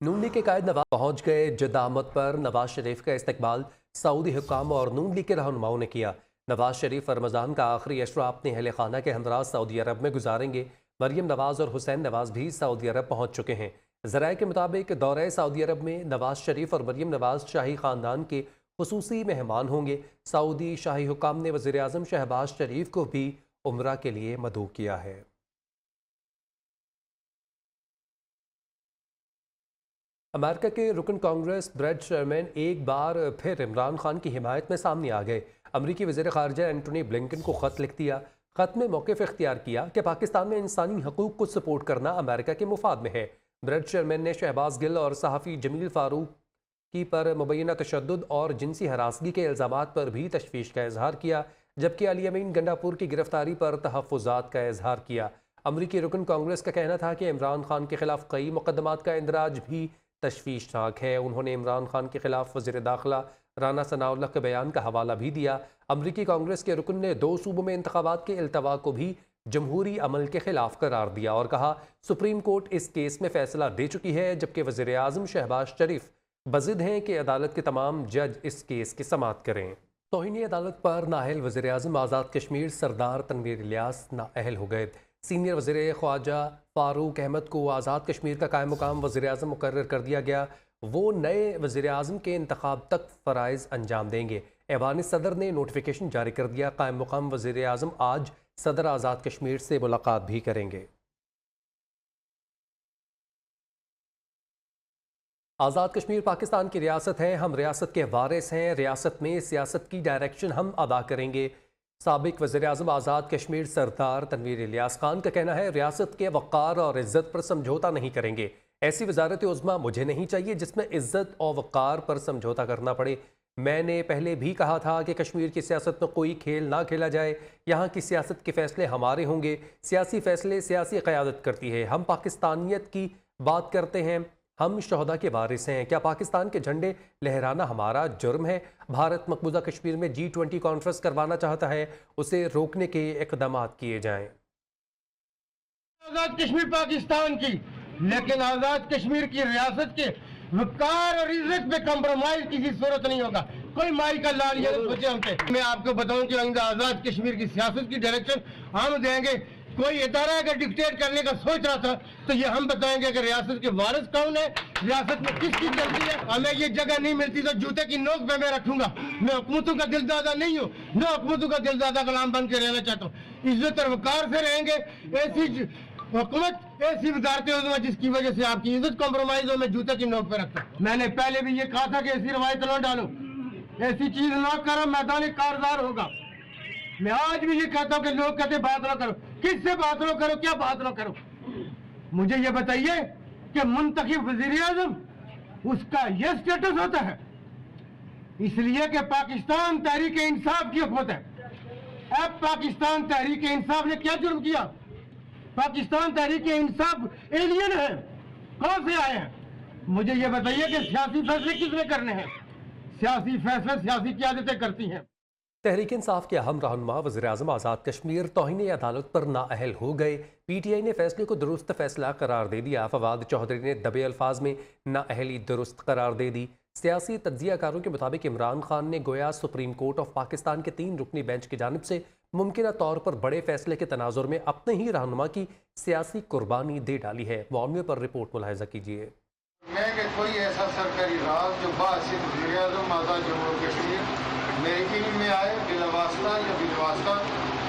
نون league کے قائد نواز پہنچ گئے۔ جدہ آمد پر نواز شریف کا استقبال سعودی حکام اور نون لیگ کے رہنماؤں نے کیا۔ نواز شریف رمضان کا آخری عشرہ اپنے اہل خانہ کے ہمراہ سعودی عرب میں گزاریں گے۔ مریم نواز اور حسین نواز بھی سعودی عرب پہنچ چکے ہیں۔ ذرائع کے مطابق دورہ سعودی عرب میں نواز شریف اور مریم نواز شاہی خاندان کے خصوصی مہمان ہوں گے۔ سعودی شاہی حکام نے وزیر اعظم شہباز شریف کو بھی عمرہ کے لیے مدعو کیا ہے۔ امریکہ کے رکن کانگریس بریڈ شرمین ایک بار پھر عمران خان کی حمایت میں سامنے آ گئے۔ امریکی وزیر خارجہ اینٹونی بلنکن کو خط لکھ دیا۔ خط میں موقف اختیار کیا کہ پاکستان میں انسانی حقوق کو سپورٹ کرنا امریکہ کے مفاد میں ہے۔ بریڈ شرمین نے شہباز گل اور صحافی جمیل فاروق کی پر مبینہ تشدد اور جنسی ہراسگی کے الزامات پر بھی تشویش کا اظہار کیا، جبکہ علی امین گنڈاپور کی گرفتاری پر تحفظات کا اظہار کیا۔ امریکی رکن کانگریس کا کہنا تھا کہ عمران خان کے خلاف کئی مقدمات کا اندراج بھی تشویشناک ہے۔ انہوں نے عمران خان کے خلاف وزیر داخلہ رانا ثناء اللہ کے بیان کا حوالہ بھی دیا۔ امریکی کانگریس کے رکن نے 2 صوبوں میں انتخابات کے التوا کو بھی جمہوری عمل کے خلاف قرار دیا اور کہا سپریم کورٹ اس کیس میں فیصلہ دے چکی ہے، جبکہ وزیر اعظم شہباز شریف بضد ہیں کہ عدالت کے تمام جج اس کیس کی سماعت کریں۔ توہین عدالت پر نااہل وزیر اعظم آزاد کشمیر سردار تنویر الیاس نااہل ہو گئے۔ سینئر وزیر خواجہ فاروق احمد کو آزاد کشمیر کا قائم مقام وزیر اعظم مقرر کر دیا گیا۔ وہ نئے وزیر اعظم کے انتخاب تک فرائض انجام دیں گے۔ ایوان صدر نے نوٹیفیکیشن جاری کر دیا۔ قائم مقام وزیر اعظم آج صدر آزاد کشمیر سے ملاقات بھی کریں گے۔ آزاد کشمیر پاکستان کی ریاست ہے، ہم ریاست کے وارث ہیں، ریاست میں سیاست کی ڈائریکشن ہم ادا کریں گے۔ سابق وزیر اعظم آزاد کشمیر سردار تنویر الیاس خان کا کہنا ہے ریاست کے وقار اور عزت پر سمجھوتا نہیں کریں گے۔ ایسی وزارت عظمیٰ مجھے نہیں چاہیے جس میں عزت اور وقار پر سمجھوتا کرنا پڑے۔ میں نے پہلے بھی کہا تھا کہ کشمیر کی سیاست میں کوئی کھیل نہ کھیلا جائے، یہاں کی سیاست کے فیصلے ہمارے ہوں گے۔ سیاسی فیصلے سیاسی قیادت کرتی ہے، ہم پاکستانیت کی بات کرتے ہیں، ہم شہداء کے وارث ہیں۔ کیا پاکستان کے جھنڈے لہرانا ہمارا جرم ہے؟ بھارت مقبوضہ کشمیر میں G20 کانفرنس کروانا چاہتا ہے، اسے روکنے کے اقدامات کیے جائیں۔ آزاد کشمیر پاکستان کی، لیکن آزاد کشمیر کی ریاست کے وقار اور عزت پہ کمپرومائز کسی صورت نہیں ہوگا۔ کوئی مائی کا لال یہ سوچے ہم پہ۔ میں آپ کو بتاؤں کہ آزاد کشمیر کی سیاست کی ڈائریکشن ہم دیں گے۔ کوئی ادارہ اگر ڈکٹیٹ کرنے کا سوچ رہا تھا تو یہ ہم بتائیں گے کہ ریاست کے وارث کون ہے، ریاست میں کس کی چلتی ہے۔ ہمیں یہ جگہ نہیں ملتی تو جوتے کی نوک پہ میں رکھوں گا۔ میں حکومتوں کا دلدادہ نہیں ہوں، نہ حکومتوں کا دلدادہ غلام بن کے رہنا چاہتا ہوں۔ عزت اور وقار سے رہیں گے۔ ایسی حکومت، ایسی وزارت عظمیٰ جس کی وجہ سے آپ کی عزت کمپرومائز ہو، میں جوتے کی نوک پہ رکھتا ہوں۔ میں نے پہلے بھی یہ کہا تھا کہ ایسی روایت نہ ڈالو، ایسی چیز نہ کرو، میدان کارزار ہوگا۔ میں آج بھی یہ کہتا ہوں کہ لوگ کہتے ہیں بات نہ کرو، کس سے بات نہ کرو، کیا بات نہ کرو؟ مجھے یہ بتائیے کہ منتخب وزیر اعظم اس کا یہ سٹیٹس ہوتا ہے اس لیے کہ پاکستان تحریک انصاف کی حکومت ہے۔ اب پاکستان تحریک انصاف نے کیا جرم کیا؟ پاکستان تحریک انصاف ایلین ہے، کون سے آئے ہیں؟ مجھے یہ بتائیے کہ سیاسی فیصلے کس نے کرنے ہیں؟ سیاسی فیصلے سیاسی قیادتیں کرتی ہیں۔ تحریک انصاف کے اہم رہنما وزیر اعظم آزاد کشمیر توہین عدالت پر نااہل ہو گئے۔ پی ٹی آئی نے فیصلے کو درست فیصلہ قرار دے دیا۔ فواد چودھری نے دبے الفاظ میں نااہلی درست قرار دے دی۔ سیاسی تجزیہ کاروں کے مطابق عمران خان نے گویا سپریم کورٹ آف پاکستان کے 3 رکنی بینچ کی جانب سے ممکنہ طور پر بڑے فیصلے کے تناظر میں اپنے ہی رہنما کی سیاسی قربانی دے ڈالی ہے۔ معاملے پر رپورٹ ملاحظہ کیجیے۔ میں کہ کوئی ایسا سرکاری راز جو بحثیت وزیر اعظم آزاد جموں و کشمیر میرے علم میں آئے بلا واسطہ یا بلا واسطہ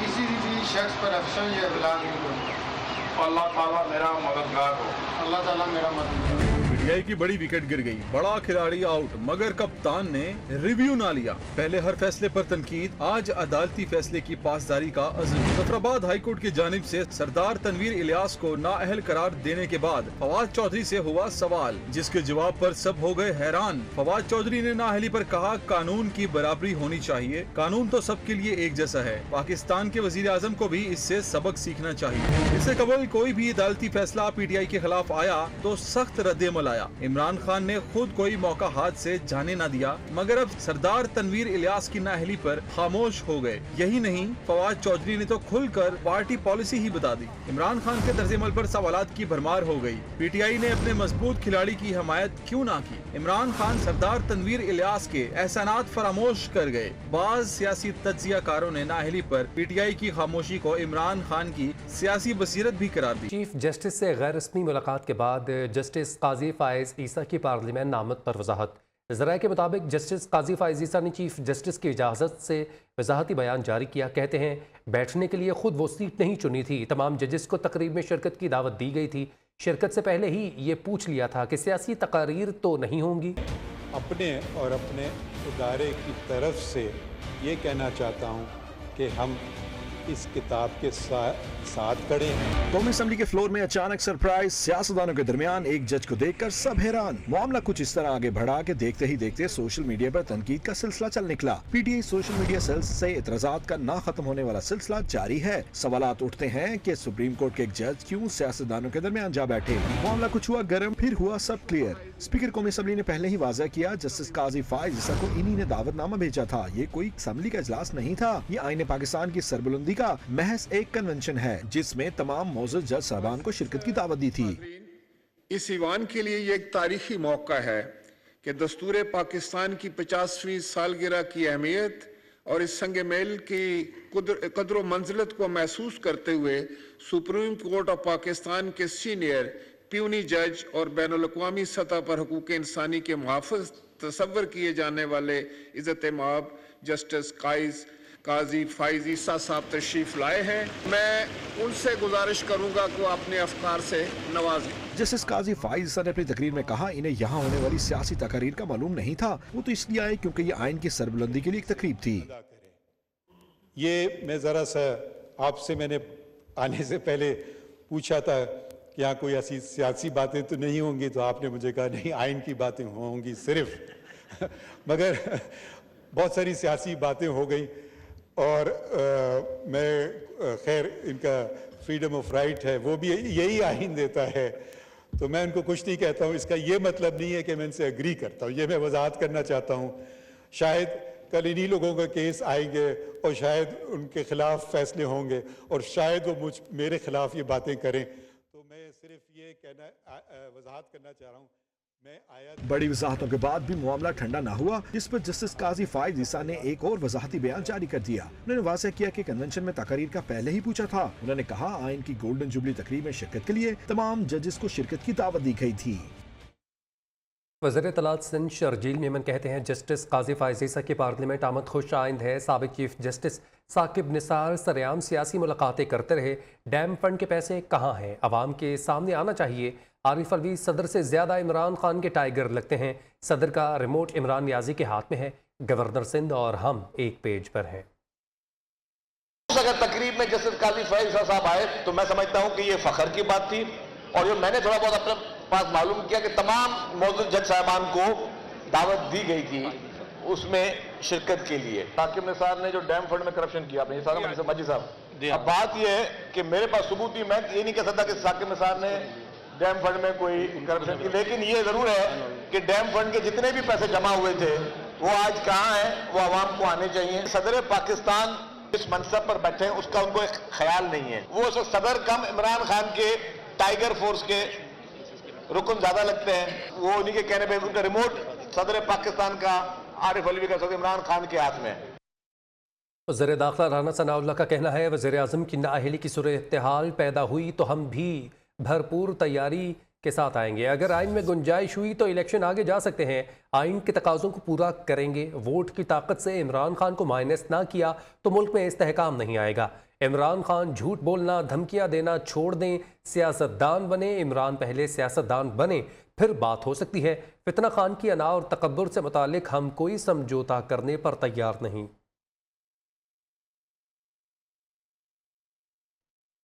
کسی بھی شخص پر ایکشن یا ابلاغ نہیں کرتا۔ اللہ تعالیٰ میرا مددگار ہو۔ اللہ تعالیٰ میرا مددگار ہو۔ پی ٹی آئی کی بڑی وکٹ گر گئی، بڑا کھلاڑی آؤٹ، مگر کپتان نے ریویو نہ لیا۔ پہلے ہر فیصلے پر تنقید، آج عدالتی فیصلے کی پاسداری کا عزم۔ ظفرآباد ہائی کورٹ کی جانب سے سردار تنویر الیاس کو نااہل قرار دینے کے بعد فواد چودھری سے ہوا سوال، جس کے جواب پر سب ہو گئے حیران۔ فواد چودھری نے نااہلی پر کہا قانون کی برابری ہونی چاہیے، قانون تو سب کے لیے ایک جیسا ہے، پاکستان کے وزیر اعظم کو بھی اس سے سبق سیکھنا چاہیے۔ اس سے قبل کوئی بھی عدالتی فیصلہ پی ٹی آئی کے خلاف آیا تو سخت رد عمل آیا۔ आया। इमरान खान ने खुद कोई मौका हाथ से जाने न दिया, मगर अब सरदार तनवीर इलियास की नाअहली पर खामोश हो गए। यही नहीं, फवाद चौधरी ने तो खुलकर पार्टी पॉलिसी ही बता दी। इमरान खान के तर्ज-ए-अमल पर सवालात की भरमार हो गई। पीटीआई ने अपने मजबूत खिलाड़ी की हमायत क्यों ना की? इमरान खान सरदार तनवीर इलियास के एहसानात फरामोश कर गए। बाज सियासी तज्जियाकारों ने नाअहली पर पीटीआई की खामोशी को इमरान खान की सियासी बसीरत भी करार दी। चीफ जस्टिस से गैर रस्मी मुलाकात के बाद जस्टिस काजी फायज ईसा की पार्लियामेंट नामत पर वजाहत। ज़राए के मुताबिक जस्टिस काजी फायज ईसा ने चीफ जस्टिस की इजाज़त से वजाहती बयान जारी किया। कहते हैं, बैठने के लिए खुद वो सीट नहीं चुनी थी। तमाम जजेस को तकरीब में शिरकत की दावत दी गई थी। शिरकत से पहले ही ये पूछ लिया था कि सियासी तकारीर तो नहीं होंगी। अपने और अपने इदारे की तरफ से ये कहना चाहता हूँ कि हम इस किताब के साथ खड़े हैं। कौमी असम्बली के फ्लोर में अचानक सरप्राइज, सियासतदानों के दरमियान एक जज को देखकर सब हैरान। मामला कुछ इस तरह आगे बढ़ा कि देखते ही देखते सोशल मीडिया पर तनकीद का सिलसिला चल निकला। पीटीआई सोशल मीडिया सेल्स से इतराजात का ना खत्म होने वाला सिलसिला जारी है। सवालात उठते हैं कि सुप्रीम कोर्ट के एक जज क्यों सियासतदानों के दरमियान जा बैठे। मामला कुछ हुआ गर्म, फिर हुआ सब क्लियर। स्पीकर कौमी असम्बली ने पहले ही वाज़ा किया, जस्टिस काजी फायज ईसा को इन्हीं ने दावतनामा भेजा था। ये कोई असम्बली का इजलास नहीं था। ये आईन पाकिस्तान की सरबुलंदी का महज एक कन्वेंशन है, जिसमें तमाम मौजूद जज साहबान को शिरकत की दावत दी थी। इस ईवान के लिए ये एक तारीखी मौका है कि दस्तूर पाकिस्तान की 50वीं सालगिरह की अहमियत और इस संग मेल की कदर मंजिलत को महसूस करते हुए सुप्रीम कोर्ट ऑफ पाकिस्तान के सीनियर प्यूनी जज और बैनुल-अक़वामी सतह पर हुकूक इंसानी के मुहाफ़िज़ तसव्वुर किए जाने वाले इज़्ज़त-ए-माब जस्टिस काजी फायज ईसा साहब तशरीफ लाए हैं। मैं उनसे गुजारिश करूंगा कि वो अपने अफकार से नवाजें। जस्टिस काजी फायज ईसा ने अपनी तकरीर में कहा, इन्हें यहाँ होने वाली सियासी तकारीर का मालूम नहीं था। वो तो इसलिए आए क्योंकि ये आइन की सरबुलंदी के लिए एक तकरीब थी। ये मैं ज़रा सा आपसे मैंने आने से पहले पूछा था कि यहाँ कोई ऐसी सियासी बातें तो नहीं होंगी, तो आपने मुझे कहा नहीं, आइन की बातें होंगी सिर्फ। मगर बहुत सारी सियासी बातें हो गई और मैं खैर इनका फ्रीडम ऑफ राइट है, वो भी यही आइन देता है, तो मैं उनको कुछ नहीं कहता हूँ। इसका ये मतलब नहीं है कि मैं इनसे एग्री करता हूँ, ये मैं वजाहत करना चाहता हूँ। शायद कल इन्हीं लोगों का केस आएंगे और शायद उनके खिलाफ फैसले होंगे और शायद वो मेरे खिलाफ ये बातें करें, तो मैं सिर्फ ये वजाहत करना चाह रहा हूँ। बड़ी वजाहतों के बाद भी मामला ठंडा ना हुआ, जिस पर जस्टिस काजी फायज ईसा ने एक और वजाहती बयान जारी कर दिया। उन्होंने वाज़ेह किया कि कन्वेंशन में तकरीर का पहले ही पूछा था। उन्होंने कहा, आइन की गोल्डन जुबली तकरीब में शिरकत के लिए तमाम जजेस को शिरकत की दावत दी गई थी। वज़ीर इत्तलात सिंध शर्जील मेमन कहते हैं, जस्टिस काजी फायज ईसा की पार्लियामेंट आमद खुश आइंद है। साबिक चीफ जस्टिस साकिब निसार सरेआम सियासी मुलाकातें करते रहे। डैम फंड के पैसे कहाँ हैं? अवाम के सामने आना चाहिए। आरिफ अलवी सदर से ज़्यादा इमरान खान के टाइगर लगते हैं। सदर का रिमोट इमरान नियाजी के हाथ में है। गवर्नर सिंध और हम एक पेज पर हैं। अगर तकरीब में जस्टिस काजी फायज ईसा साहब आए तो मैं समझता हूँ कि ये फ़ख्र की बात थी। और जो मैंने थोड़ा बहुत अपने पास मालूम किया कि तमाम मौजूद जज साहबान को दावत दी गई थी उसमें शिरकत के लिए। साकिब निसार ने जो डैम फंड में करप्शन किया, आपने सारा मजी साहब, अब बात यह है कि मेरे पास सबूत ही, मैं ये नहीं कह सकता कि साकिब निसार ने डैम फंड में कोई करप्शन की, लेकिन ये जरूर है कि डैम फंड के जितने भी पैसे जमा हुए थे वो आज कहाँ हैं, वो आवाम को आने चाहिए। सदर पाकिस्तान जिस मनसब पर बैठे हैं उसका उनको एक ख्याल नहीं है। वो सदर कम इमरान खान के टाइगर फोर्स के रुकन ज्यादा लगते हैं। वो उन्हीं के कहने पे उनका रिमोट सदर पाकिस्तान का आरिफ अलवी का सदर इमरान खान के हाथ में है। वज़ीर दाखिला राना सनाउल्लाह का कहना है, वज़ीर आज़म की नाअहली की सूरत-ए-हाल पैदा हुई तो हम भी भरपूर तैयारी के साथ आएंगे। अगर आइन में गुंजाइश हुई तो इलेक्शन आगे जा सकते हैं। आइन के तकाज़ों को पूरा करेंगे। वोट की ताकत से इमरान खान को माइनस ना किया तो मुल्क में इस्तेहकाम नहीं आएगा। इमरान खान झूठ बोलना, धमकियां देना छोड़ दें, सियासतदान बने। इमरान पहले सियासतदान बने, फिर बात हो सकती है। फितना खान की अना और तकब्बुर से मुतालिक हम कोई समझौता करने पर तैयार नहीं।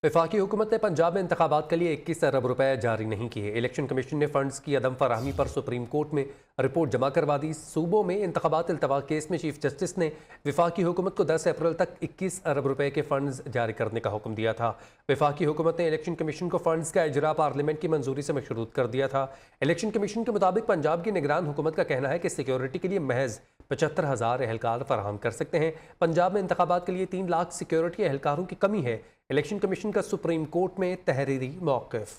वफाकी हुकूमत ने पंजाब में इंतखाबात के लिए 21 अरब रुपए जारी नहीं किए। इलेक्शन कमीशन ने फंड्स की अदम फराहमी पर सुप्रीम कोर्ट में रिपोर्ट जमा करवा दी। सूबों में इंतखाबात इल्तवा केस में चीफ जस्टिस ने वफाकी हुकूमत को 10 अप्रैल तक 21 अरब रुपए के फंड्स जारी करने का हुक्म दिया था। वफाकी हुकूमत ने इलेक्शन कमीशन को फंड्स का इजरा पार्लियामेंट की मंजूरी से मशरूत कर दिया था। इलेक्शन कमीशन के मुताबिक पंजाब की निगरान हुकूमत का कहना है कि सिक्योरिटी के लिए महज 75,000 एहलकार फराहम कर सकते हैं। पंजाब में इंतखाबात के लिए 3 लाख सिक्योरिटी एहलकारों की कमी है। इलेक्शन कमीशन का सुप्रीम कोर्ट में तहरीरी मौक़िफ़।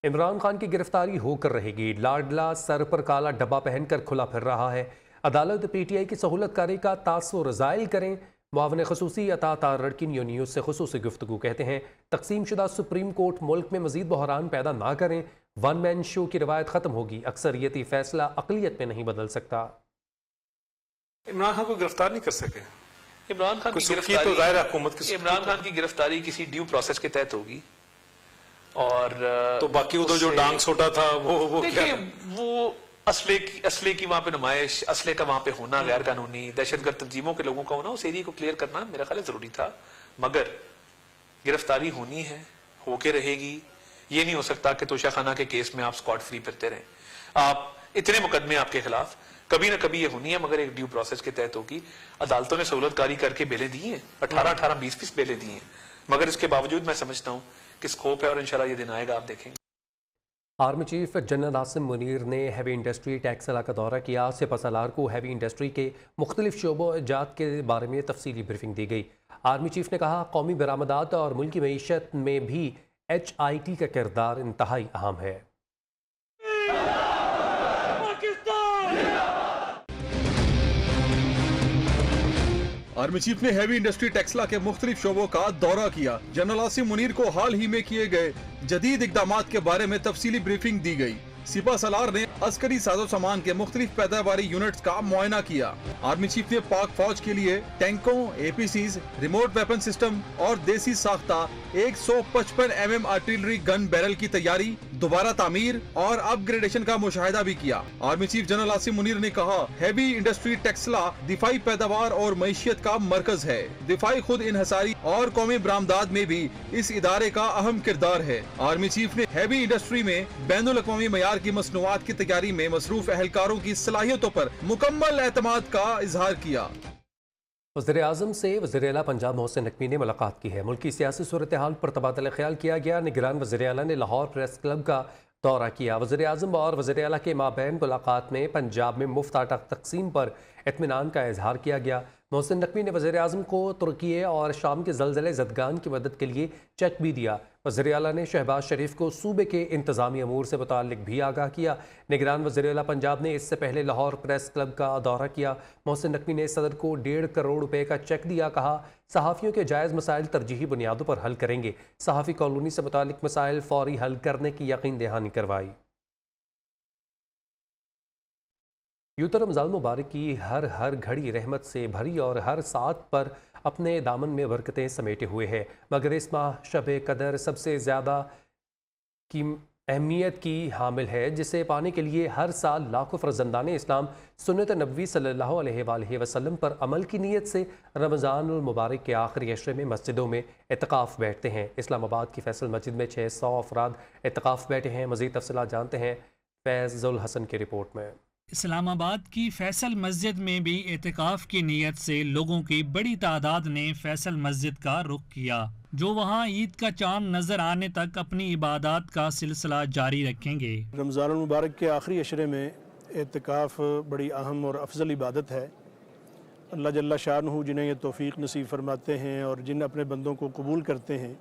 इमरान खान की गिरफ्तारी होकर रहेगी। लाडला सर पर काला डब्बा पहनकर खुला फिर रहा है। अदालत पीटीआई की सहूलतकारी का तासुर ज़ाइल करें। मुआवन खसूसी अता तारड़ की न्यूज़ से खुसूसी गुफ्तगू कहते हैं तकसीम शुदा सुप्रीम कोर्ट मुल्क में मजीद बहरान पैदा ना करें। वन मैन शो की रवायत ख़त्म होगी। अक्सरियती फैसला अक़लियत में नहीं बदल सकता। इमरान खान को गिरफ्तार नहीं कर सके। इमरान खान की गिरफ्तारी तो ज़ाहिर हुकूमत की इमरान खान की गिरफ्तारी किसी ड्यू प्रोसेस के तहत होगी। और तो बाकी उधर जो डांग सोटा था वो क्या? वो असले की वहां पे नुमाइश, असले का वहां पे होना, गैर कानूनी दहशतगर्द तंजीमों के लोगों का होना, उस एरिया को क्लियर करना मेरा ख्याल जरूरी था। मगर गिरफ्तारी होनी है, होके रहेगी। ये नहीं हो सकता कि तोशाखाना के केस में आप स्कॉट फ्री फिरते रहें। आप इतने मुकदमे आपके खिलाफ, कभी ना कभी ये होनी है, मगर एक ड्यू प्रोसेस के तहत होगी। अदालतों ने सहूलतकारी करके बेलें दी हैं, 18-18, 20-20 बेलें दी हैं, मगर इसके बावजूद मैं समझता हूँ कि स्कोप है और इंशाल्लाह ये दिन आएगा, आप देखेंगे। Army chief general Asim Munir ने हैवी इंडस्ट्री टैक्सला का दौरा किया। सिपा सलार को हैवी इंडस्ट्री के मुख्तलिफ शोबों जात के बारे में तफसीली ब्रीफिंग दी गई। आर्मी चीफ ने कहा कौमी बरामदात और मुल्की मईशत में भी HIT का किरदार इंतहाई अहम है। आर्मी चीफ ने हैवी इंडस्ट्री टैक्सला के मुख्तलिफ शोबों का दौरा किया। जनरल आसिम मुनीर को हाल ही में किए गए जदीद इक़दामात के बारे में तफसीली ब्रीफिंग दी गई। सिपा सलार ने अस्करी साजो सामान के मुख्तलिफ पैदावारी यूनिट्स का मुआयना किया। आर्मी चीफ ने पाक फौज के लिए टैंकों, APCs, रिमोट वेपन सिस्टम और देसी साख्ता 155 mm आर्टिलरी गन बैरल की तैयारी, दोबारा तामीर और अपग्रेडेशन का मुशाहिदा भी किया। Army chief general Asim Munir ने कहा हैवी इंडस्ट्री टैक्सला दिफाई पैदावार और मईशियत का मरकज है। दिफाई खुद इन्हसारी और कौमी बरामदात में भी इस इदारे का अहम किरदार है। आर्मी चीफ ने हैवी इंडस्ट्री में बैनुल अक़वामी मयार की मसनूआत की तैयारी में मसरूफ एहलकारों की सलाहियतों पर मुकम्मल एतमाद का इजहार किया। वज़ीर-ए-आज़म से वज़ीर-ए-आला पंजाब मोहसिन नकवी ने मुलाकात की है। मुल्की सियासी सूरत हाल पर तबादला ख्याल किया गया। निगरान वज़ीर-ए-आला ने लाहौर प्रेस क्लब का दौरा किया। वज़ीर-ए-आज़म और वज़ीर-ए-आला के माबैन मुलाकात में पंजाब में मुफ्त आटा तकसीम पर इत्मीनान का इजहार किया गया। मोहसिन नकवी ने वज़ीर-ए-आज़म को तुर्की और शाम के ज़लज़ले ज़दगान की मदद के लिए चेक भी दिया। वज़ीर-ए-आला ने शहबाज शरीफ को सूबे के इंतज़ामी अमूर से मुताल्लिक भी आगाह किया। निगरान वज़ीर-ए-आला पंजाब ने इससे पहले लाहौर प्रेस क्लब का दौरा किया। मोहसिन नकवी ने सदर को 1.5 करोड़ रुपए का चेक दिया। कहा सहाफ़ियों के जायज़ मसाइल तरजीही बुनियादों पर हल करेंगे। सहाफ़ी कॉलोनी से मुताल्लिक मसाइल फौरी हल करने की यकीन दहानी करवाई। यूं रमज़ान मुबारक की हर घड़ी रहमत से भरी और हर साथ पर अपने दामन में बरकतें समेटे हुए है, मगर इस माह शब कदर सबसे ज़्यादा की अहमियत की हामिल है, जिसे पाने के लिए हर साल लाखों फ़र्जंदान इस्लाम सुन्नत नबवी सल्लल्लाहु अलैहि वसल्लम पर अमल की नीयत से रमज़ानुल मुबारक के आखिरी अशरे में मस्जिदों में इत्काफ़ बैठते हैं। इस्लामाबाद की फैसल मस्जिद में 600 अफराद इत्काफ़ बैठे हैं। मज़ीद तफसीलात जानते हैं फैज़ुल हसन की रिपोर्ट में। इस्लामाबाद की फैसल मस्जिद में भी एतिकाफ की नीयत से लोगों की बड़ी तादाद ने फैसल मस्जिद का रुख किया, जो वहां ईद का चांद नजर आने तक अपनी इबादत का सिलसिला जारी रखेंगे। रमज़ान मुबारक के आखिरी अशरे में एतिकाफ बड़ी अहम और अफजल इबादत है। अल्लाह जल्ला शानहू जिन्हें ये तौफीक नसीब फरमाते हैं और जिन अपने बंदों को कबूल करते हैं,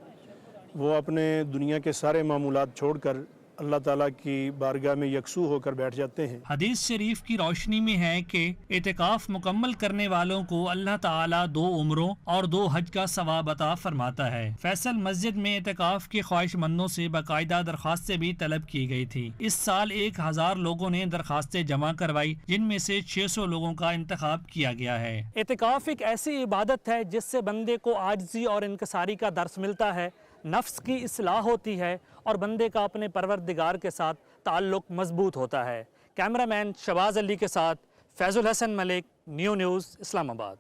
वो अपने दुनिया के सारे मामूलात छोड़कर अल्लाह ताला की बारगाह में यकसू होकर बैठ जाते हैं। हदीस शरीफ की रोशनी में है कि एतिकाफ मुकम्मल करने वालों को अल्लाह ताला 2 उम्रों और 2 हज का सवाब अता फरमाता है। फैसल मस्जिद में एतिकाफ के ख्वाहिशमंदों से बाकायदा दरखास्तें भी तलब की गई थी। इस साल 1000 लोगों ने दरखास्तें जमा करवाई, जिनमें से 600 लोगों का इंतखाब किया गया है। एतिकाफ एक ऐसी इबादत है जिससे बंदे को आजिज़ी और इनकसारी का दर्स मिलता है, नफ्स की इस्लाह होती है और बंदे का अपने परवरदिगार के साथ ताल्लुक़ मजबूत होता है। कैमरामैन शहबाज अली के साथ Faizul Hasan Malik, new news, Islamabad.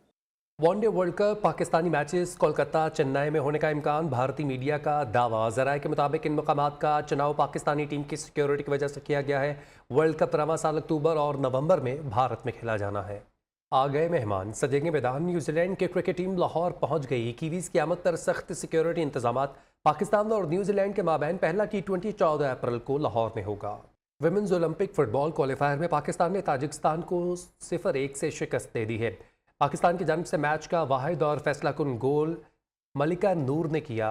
One day world cup Pakistani matches Kolkata Chennai में होने का इम्कान, भारतीय मीडिया का दावा। ज़राए के मुताबिक इन मकामात का चुनाव पाकिस्तानी टीम की सिक्योरिटी की वजह से किया गया है। वर्ल्ड कप रवां साल अक्टूबर और नवंबर में भारत में खेला जाना है। आ गए मेहमान, सजेंगे मैदान। न्यूजीलैंड की क्रिकेट टीम लाहौर पहुंच गई। कीवीज़ की आमद पर सख्त सिक्योरिटी इंतजामात। पाकिस्तान और न्यूजीलैंड के माबैन पहला T20 14 अप्रैल को लाहौर में होगा। विमेंस ओलंपिक फुटबॉल क्वालिफायर में पाकिस्तान ने ताजिकिस्तान को 0-1 से शिकस्त दे दी है। पाकिस्तान की जानिब से मैच का वाहिद और फैसला कुन गोल मलिका नूर ने किया।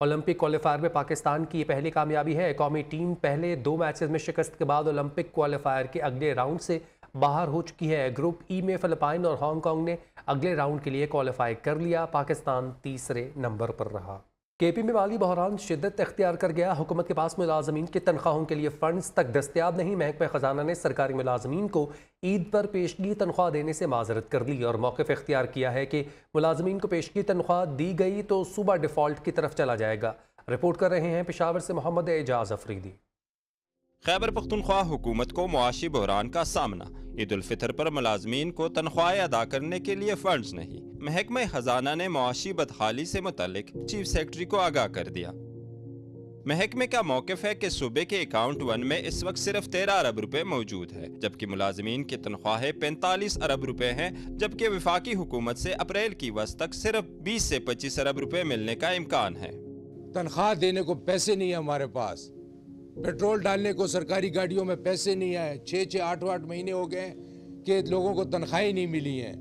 ओलंपिक क्वालिफायर में पाकिस्तान की ये पहली कामयाबी है। कौमी टीम पहले 2 मैचेस में शिकस्त के बाद ओलंपिक क्वालिफायर के अगले राउंड से बाहर हो चुकी है। ग्रुप ई में फिलिपाइन और हांगकांग ने अगले राउंड के लिए क्वालिफाई कर लिया। पाकिस्तान तीसरे नंबर पर रहा। केपी में माली बहरान शिद्दत इख्तियार कर गया। हुकूमत के पास मुलाजमीन की तनख्वाहों के लिए फंड्स तक दस्तियाब नहीं। महकमा खजाना ने सरकारी मुलाजमीन को ईद पर पेशगी तनख्वाह देने से माजरत कर ली और मौक़िफ़ इख्तियार किया है कि मुलाजमीन को पेशगी तनख्वाह दी गई तो सूबा डिफ़ॉल्ट की तरफ चला जाएगा। रिपोर्ट कर रहे हैं पेशावर से मोहम्मद एजाज अफरीदी। खैबर पख्तूनख्वा हुकूमत को मुआशी बहरान का सामना। ईद उल फितर पर मुलाजमीन को तनख्वाहें अदा करने के लिए फंड्स नहीं। महकमा खजाना ने मुआशी बदहाली से मुतल्लिक चीफ सेक्रेटरी को आगाह कर दिया। महकमे का मौक़िफ़ है कि सूबे के अकाउंट 1 में इस वक्त सिर्फ 13 अरब रुपए मौजूद है, जबकि मुलाजमीन की तनख्वाहें 45 अरब रुपए हैं, जबकि वफाकी हुकूमत से अप्रैल की वस्त तक सिर्फ 20 से 25 अरब रुपए मिलने का इम्कान है। तनख्वाह देने को पैसे नहीं है हमारे पास, पेट्रोल डालने को सरकारी गाड़ियों में पैसे नहीं आए। 6-6, 8-8 महीने हो गए कि लोगों को तनख्वाहें नहीं मिली हैं।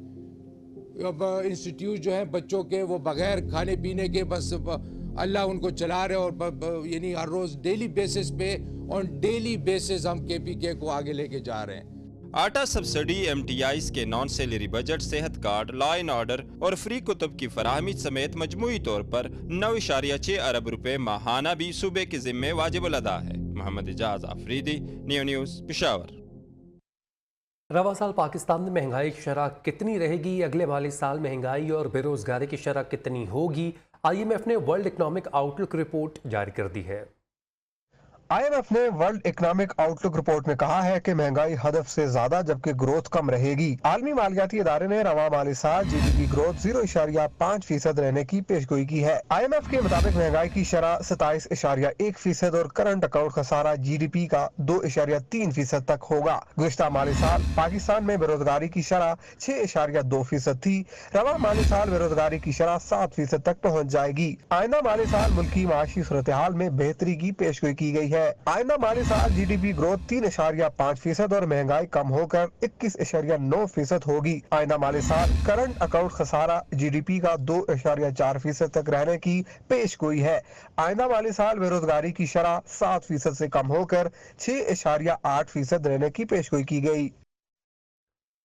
अब इंस्टीट्यूट जो हैं बच्चों के, वो बगैर खाने पीने के बस अल्लाह उनको चला रहे और यानी हर रोज़ डेली बेसिस पे डेली बेसिस हम KPK को आगे लेके जा रहे हैं। आटा सब्सिडी, MTIs के नॉन सैलरी बजट, सेहत कार्ड, लॉ एंड ऑर्डर और फ्री कुतुब की फराहमी समेत मजमूई तौर पर 9.6 अरब रुपए माहाना भी सूबे के जिम्मे वाजिबुल अदा है। Mohammad Ejaz Afridi, Neo News, Peshawar. रवा साल पाकिस्तान में महंगाई की शरह कितनी रहेगी? अगले माली साल महंगाई और बेरोजगारी की शरह कितनी होगी? IMF ने वर्ल्ड इकनॉमिक आउटलुक रिपोर्ट जारी कर दी है। IMF ने वर्ल्ड इकोनॉमिक आउटलुक रिपोर्ट में कहा है कि महंगाई हदफ से ज्यादा जबकि ग्रोथ कम रहेगी। आलमी मालियाती इदारे ने रवा माली साल GDP ग्रोथ 0.5% रहने की पेशगोई की है। IMF के मुताबिक महंगाई की शरह 27.1% और करंट अकाउंट खसारा GDP का 2.3% तक होगा। गुज़िश्ता माली साल पाकिस्तान में बेरोजगारी की शरह 6.2% थी। रवा माली साल बेरोजगारी की शरह 7% तक पहुँच जाएगी। आइंदा माली साल मुल्की माशी सूरत हाल में बेहतरी की पेशगोई की गई है। आइंदा माली साल GDP ग्रोथ 3.5% और महंगाई कम होकर 21.9% होगी। आइंदा माली साल करंट अकाउंट खसारा GDP का 2.4% तक रहने की पेशगोई है। आइंदा माली साल बेरोजगारी की शरह 7% से कम होकर 6.8% रहने की पेशगोई की गई।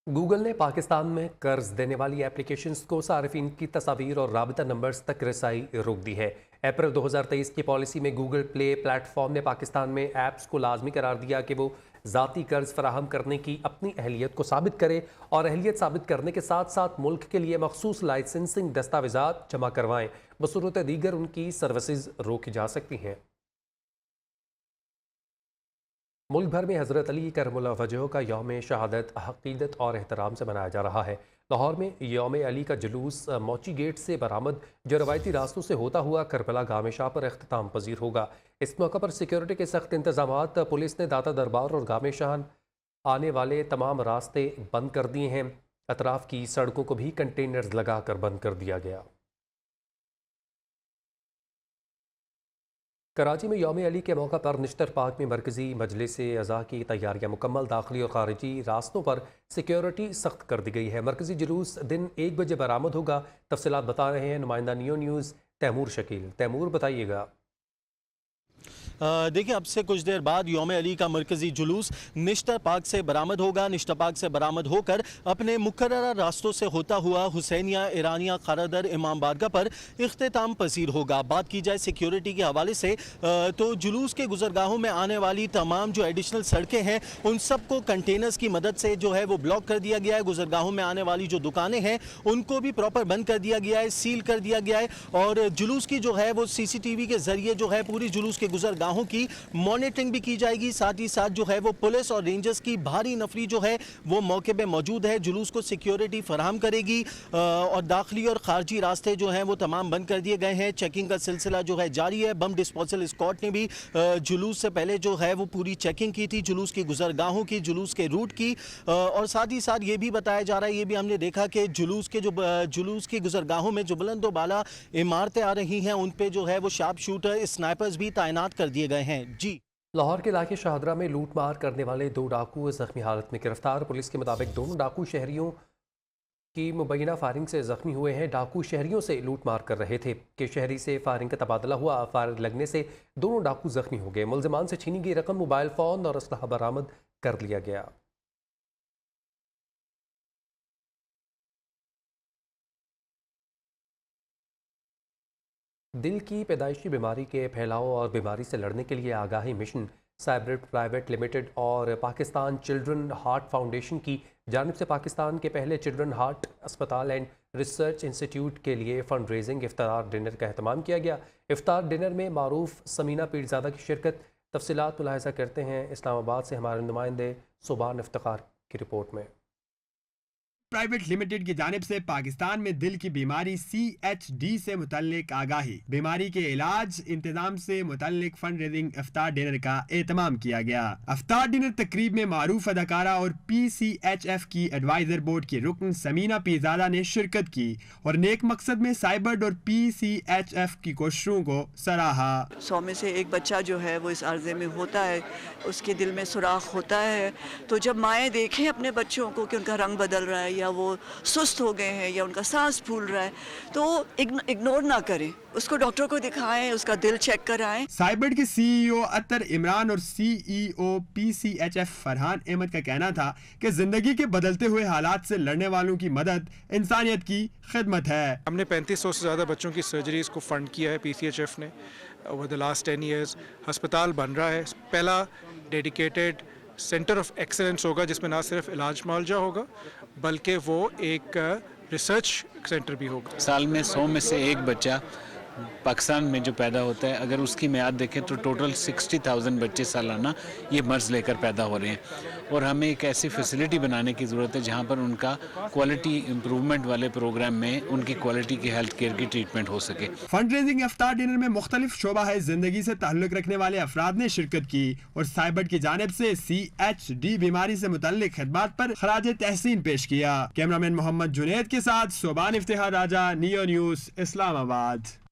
गूगल ने पाकिस्तान में कर्ज देने वाली एप्लीकेशंस को सार्फिन की तस्वीर और राबता नंबर्स तक रसाई रोक दी है। अप्रैल 2023 की पॉलिसी में गूगल प्ले प्लेटफॉर्म ने पाकिस्तान में ऐप्स को लाजमी करार दिया कि वो ज़ाती कर्ज फराहम करने की अपनी अहलियत को साबित करे और अहलियत साबित करने के साथ साथ मुल्क के लिए मखसूस लाइसेंसिंग दस्तावेज़ात जमा करवाएं। बसूरत दीगर उनकी सर्विसेज रोकी जा सकती हैं। मुल्क भर में हज़रत अली करमुल्लाह वजह का यौम शहादत अक़ीदत और एहतराम से मनाया जा रहा है। लाहौर में यौम अली का जुलूस मौची गेट से बरामद जो रवायती रास्तों से होता हुआ करबला गामे शाह पर अख्तिताम पजीर होगा। इस मौके पर सिक्योरिटी के सख्त इंतजामात। पुलिस ने दाता दरबार और गामे शाह आने वाले तमाम रास्ते बंद कर दिए हैं। अतराफ़ की सड़कों को भी कंटेनर्स लगा कर बंद कर दिया गया। कराची में यौम अली के मौका पर निश्तर पार्क में मरकज़ी मजलिस अज़ा की तैयारियां मुकम्मल। दाखिली और खारिजी रास्तों पर सिक्योरिटी सख्त कर दी गई है। मरकज़ी जुलूस दिन 1 बजे बरामद होगा। तफसीलात बता रहे हैं नुमाइंदा नियो न्यूज़ तैमूर शकील। तैमूर, बताइएगा। देखिए, अब से कुछ देर बाद यौम अली का मरकज़ी जुलूस निश्तर पार्क से बरामद होगा। निश्तर पार्क से बरामद होकर अपने मुकर्ररा रास्तों से होता हुआ हुसैनिया, ईरानिया, खारादर, इमाम बारगाह पर इख्तिताम पसीर होगा। बात की जाए सिक्योरिटी के हवाले से तो जुलूस के गुजरगाहों में आने वाली तमाम जो एडिशनल सड़कें हैं उन सबको कंटेनर्स की मदद से जो है वो ब्लॉक कर दिया गया है। गुजरगाहों में आने वाली जो दुकानें हैं उनको भी प्रॉपर बंद कर दिया गया है, सील कर दिया गया है। और जुलूस की जो है वो CCTV के ज़रिए जो है पूरी जुलूस के गुजरगाह گزرگاہوں کی مانیٹرنگ بھی کی جائے گی. ساتھ ہی ساتھ جو ہے وہ پولیس اور رینجرز کی بھاری نفری جو ہے وہ موقع پہ موجود ہے, جلوس کو سیکیورٹی فراہم کرے گی, اور داخلی اور خارجی راستے جو ہیں وہ تمام بند کر دیے گئے ہیں. چیکنگ کا سلسلہ جو ہے جاری ہے. بم ڈسپوزل اسکواڈ نے بھی جلوس سے پہلے جو ہے وہ پوری چیکنگ کی تھی, جلوس کی گزرگاہوں کی, جلوس کے روٹ کی, اور ساتھ ہی ساتھ یہ بھی بتایا جا رہا ہے, یہ بھی ہم نے دیکھا کہ جلوس کی گزرگاہوں میں جو بلند و بالا عمارتیں آ رہی ہیں ان پہ جو ہے وہ شارپ شوٹر اسنائپرز بھی تعینات کر دیے گئے ہیں. جی, لاہور کے علاقے شاہدرہ میں لوٹ مار کرنے والے 2 ڈاکو زخمی حالت میں گرفتار. پولیس کے مطابق دونوں ڈاکو شہریوں کی مبینہ فائرنگ سے زخمی ہوئے ہیں. ڈاکو شہریوں سے لوٹ مار کر رہے تھے کہ شہری سے فائرنگ کا تبادلہ ہوا. فائر لگنے سے دونوں ڈاکو زخمی ہو گئے. ملزمان سے چھینی گئی رقم, موبائل فون اور اسلحہ برآمد کر لیا گیا. دل کی پیدائشی بیماری کے پھیلاؤ اور بیماری سے لڑنے کے لیے آگاہی مشن سائبرٹ پرائیویٹ لمیٹڈ اور پاکستان چلڈرن ہارٹ فاؤنڈیشن کی جانب سے پاکستان کے پہلے چلڈرن ہارٹ اسپتال اینڈ ریسرچ انسٹیٹیوٹ کے لیے فنڈ ریزنگ افطار ڈنر کا اہتمام کیا گیا. افطار ڈنر میں معروف سمینہ پیرزادہ کی شرکت. تفصیلات ملاحظہ کرتے ہیں اسلام آباد سے ہمارے نمائندے صوبان افتخار کی رپورٹ میں. پرائیویٹ لمیٹڈ کی جانب سے پاکستان میں دل کی بیماری CHD سے متعلق آگاہی, بیماری کے علاج انتظام سے متعلق فنڈ ریزنگ افطار ڈنر کا اہتمام کیا گیا. افطار ڈنر تقریب میں معروف اداکارہ اور PCHF کی ایڈوائزر بورڈ کی رکن سمینہ پیرزادہ نے شرکت کی اور نیک مقصد میں سائبرڈ اور PCHF کی کوششوں کو سراہا. 100 میں سے ایک بچہ جو ہے وہ اس عرضے میں ہوتا ہے, اس کے دل میں سوراخ ہوتا ہے. تو جب مائیں دیکھیں اپنے بچوں کو کہ ان کا رنگ بدل رہا ہے یا وہ سست ہو گئے ہیں یا ان کا سانس پھول رہا ہے, تو اگنور نہ کریں, اس کو ڈاکٹر کو دکھائیں, اس کا دل چیک کرائیں. سائبرڈ کے CEO اطہر عمران اور CEO PCHF فرحان احمد کا کہنا تھا کہ زندگی کے بدلتے ہوئے حالات سے لڑنے والوں کی مدد انسانیت کی خدمت ہے. ہم نے 3500 سے زیادہ بچوں کی سرجریز کو فنڈ کیا ہے PCHF نے اوور دی لاسٹ 10 ایئرز. ہسپتال بن رہا ہے, پہلا ڈیڈیکیٹڈ سینٹر آف ایکسلنس ہوگا جس میں نہ صرف علاج معالجہ ہوگا بلکہ وہ ایک ریسرچ سینٹر بھی ہوگا. سال میں 100 میں سے ایک بچہ پاکستان میں جو پیدا ہوتا ہے, اگر اس کی میعاد دیکھیں تو ٹوٹل 60,000 بچے سالانہ یہ مرض لے کر پیدا ہو رہے ہیں, اور ہمیں ایک ایسی فیسلٹی بنانے کی ضرورت ہے جہاں پر ان کا کوالٹی امپرومنٹ والے پروگرام میں ان کی کوالٹی کی ہیلتھ کیئر کی ٹریٹمنٹ ہو سکے. فنڈ ریزنگ افطار ڈنر میں مختلف شعبہ ہے زندگی سے تعلق رکھنے والے افراد نے شرکت کی اور سائبرڈ کی جانب سے CHD بیماری سے متعلق خدمات پر خراج تحسین پیش کیا. کیمرامین محمد جنید کے ساتھ صوبان افتخار راجہ, نیو نیوز, اسلام آباد.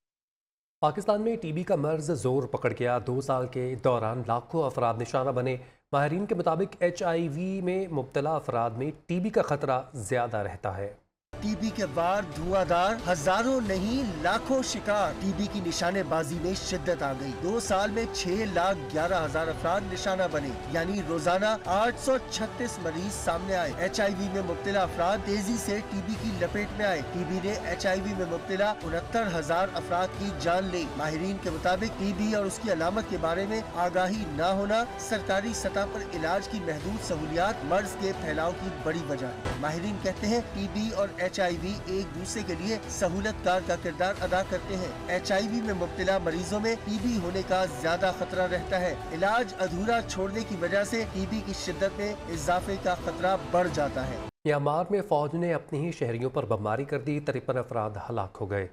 پاکستان میں TB کا مرض زور پکڑ گیا. 2 سال کے دوران لاکھوں افراد نشانہ بنے. ماہرین کے مطابق HIV میں مبتلا افراد میں TB کا خطرہ زیادہ رہتا ہے. TB کے وار دھواں دار, ہزاروں نہیں لاکھوں شکار. TB کی نشانے بازی میں شدت آ گئی. 2 سال میں 6,11,000 افراد نشانہ بنے, یعنی روزانہ 836 مریض سامنے آئے. HIV میں مبتلا افراد تیزی سے TB کی لپیٹ میں آئے. TB نے HIV میں مبتلا 69,000 افراد کی جان لی. ماہرین کے مطابق TB اور اس کی علامت کے بارے میں آگاہی نہ ہونا, سرکاری سطح پر علاج کی محدود سہولیات مرض کے پھیلاؤ کی بڑی وجہ. ماہرین کہتے ہیں TB اور HIV ایک دوسرے کے لیے سہولت کار کا کردار ادا کرتے ہیں. HIV میں مبتلا مریضوں میں TB ہونے کا زیادہ خطرہ رہتا ہے. علاج ادھورا چھوڑنے کی وجہ سے TB کی شدت میں اضافے کا خطرہ بڑھ جاتا ہے. میانمار میں فوج نے اپنے ہی شہریوں پر بمباری کر دی. 53 افراد ہلاک ہو گئے.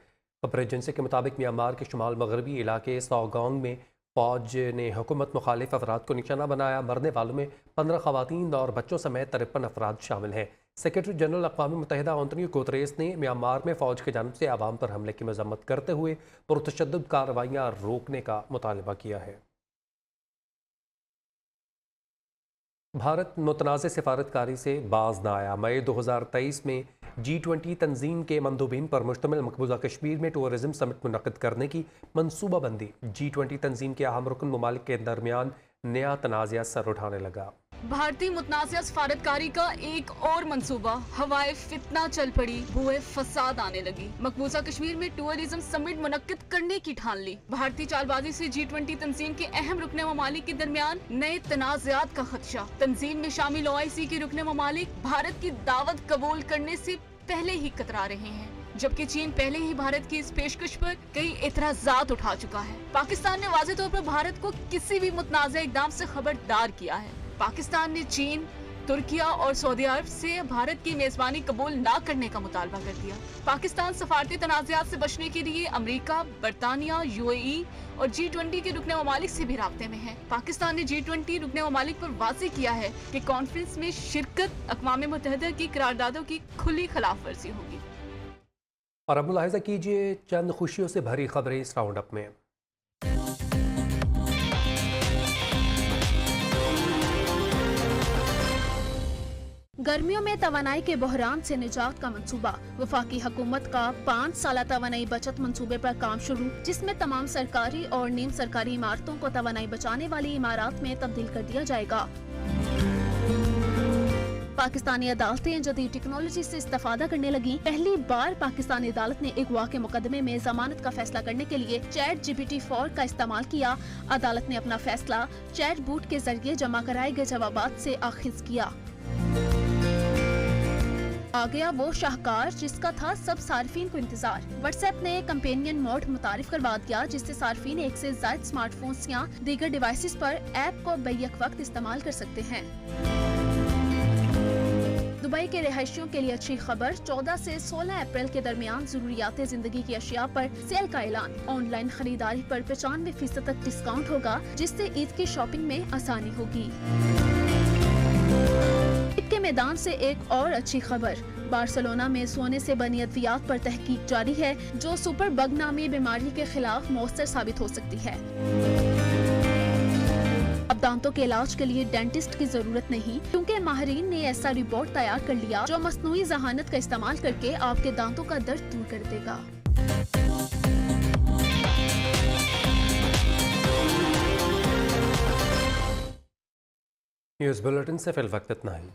خبر ایجنسی کے مطابق میانمار کے شمال مغربی علاقے ساؤگانگ میں فوج نے حکومت مخالف افراد کو نشانہ بنایا. مرنے والوں میں 15 خواتین اور بچوں سمیت 53 افراد شامل ہیں. سیکرٹری جنرل اقوام متحدہ انتونیو گوتریس نے میانمار میں فوج کی جانب سے عوام پر حملے کی مذمت کرتے ہوئے پرتشدد کارروائیاں روکنے کا مطالبہ کیا ہے. بھارت متنازع سفارتکاری سے باز نہ آیا. مئی 2023 میں G20 تنظیم کے مندوبین پر مشتمل مقبوضہ کشمیر میں ٹورزم سمٹ منعقد کرنے کی منصوبہ بندی. G20 تنظیم کے اہم رکن ممالک کے درمیان نیا تنازع سر اٹھانے لگا. بھارتی متنازع سفارتکاری کا ایک اور منصوبہ ہوائے فتنہ چل پڑی, بوئے فساد آنے لگی. مقبوضہ کشمیر میں ٹورزم سمٹ منعقد کرنے کی ٹھان لی. بھارتی چال بازی سے G20 تنظیم کے اہم رکن ممالک کے درمیان نئے تنازعات کا خدشہ. تنظیم میں شامل OIC کے رکن ممالک بھارت کی دعوت قبول کرنے سے پہلے ہی کترا رہے ہیں. जबकि चीन पहले ही भारत की इस पेशकश पर कई एतराजात उठा चुका है। पाकिस्तान ने वाज़ेह तौर पर भारत को किसी भी मुतनाज़ा इक़दाम से खबरदार किया है। पाकिस्तान ने चीन, तुर्किया और सऊदी अरब से भारत की मेजबानी कबूल न करने का मुतालबा कर दिया। पाकिस्तान सफारती तनाज़ात से बचने के लिए अमेरिका, बरतानिया, UAE और G20 के रुकने ममालिक से भी राब्ते में है। पाकिस्तान ने G20 रुकने ममालिक पर वाज़ेह किया है कि कॉन्फ्रेंस में शिरकत अक़वाम मुत्तहिदा की करारदादों की खुली खिलाफ वर्जी होगी। और अब मुलाहिज़ा कीजिए चंद खुशियों से भरी खबरें इस राउंड अप में। गर्मियों में तवानाई के बहरान से निजात का मंसूबा। वफाकी हुकूमत का 5 साला तवानाई बचत मंसूबे पर काम शुरू, जिसमें तमाम सरकारी और नीम सरकारी इमारतों को तवानाई बचाने वाली इमारत में तब्दील कर दिया जाएगा। पाकिस्तानी अदालतें जदीद टेक्नोलॉजी से इस्तेफादा करने लगी। पहली बार पाकिस्तानी अदालत ने अगवा के मुकदमे में जमानत का फैसला करने के लिए ChatGPT-4 का इस्तेमाल किया। अदालत ने अपना फैसला चैट बूट के जरिए जमा कराए गए जवाबात से आखिज किया। आ गया वो शाहकार जिसका था सब सार्फिन को इंतजार। व्हाट्सएप ने कंपेनियन मोड मुतारिफ करवा दिया, जिससे सार्फिन एक से ज्यादा स्मार्टफोन्स या दीगर डिवाइसेस पर ऐप को बैक वक्त इस्तेमाल कर सकते हैं। दुबई के रिहायशियों के लिए अच्छी खबर। 14 से 16 अप्रैल के दरमियान जरूरियात जिंदगी की अशिया पर सेल का ऐलान। ऑनलाइन खरीदारी पर 95% तक डिस्काउंट होगा, जिससे ईद की शॉपिंग में आसानी होगी। ईद के मैदान से एक और अच्छी खबर। बार्सिलोना में सोने से बनी अद्वियात पर तहकीक जारी है, जो सुपर बग नामी बीमारी के खिलाफ मौसर साबित हो सकती है। अब दांतों के इलाज के लिए डेंटिस्ट की जरूरत नहीं, क्योंकि माहिरीन ने ऐसा रिपोर्ट तैयार कर लिया जो मस्नूई जहानत का इस्तेमाल करके आपके दांतों का दर्द दूर कर देगा। न्यूज़ बुलेटिन से फिल वक्त इतना ही।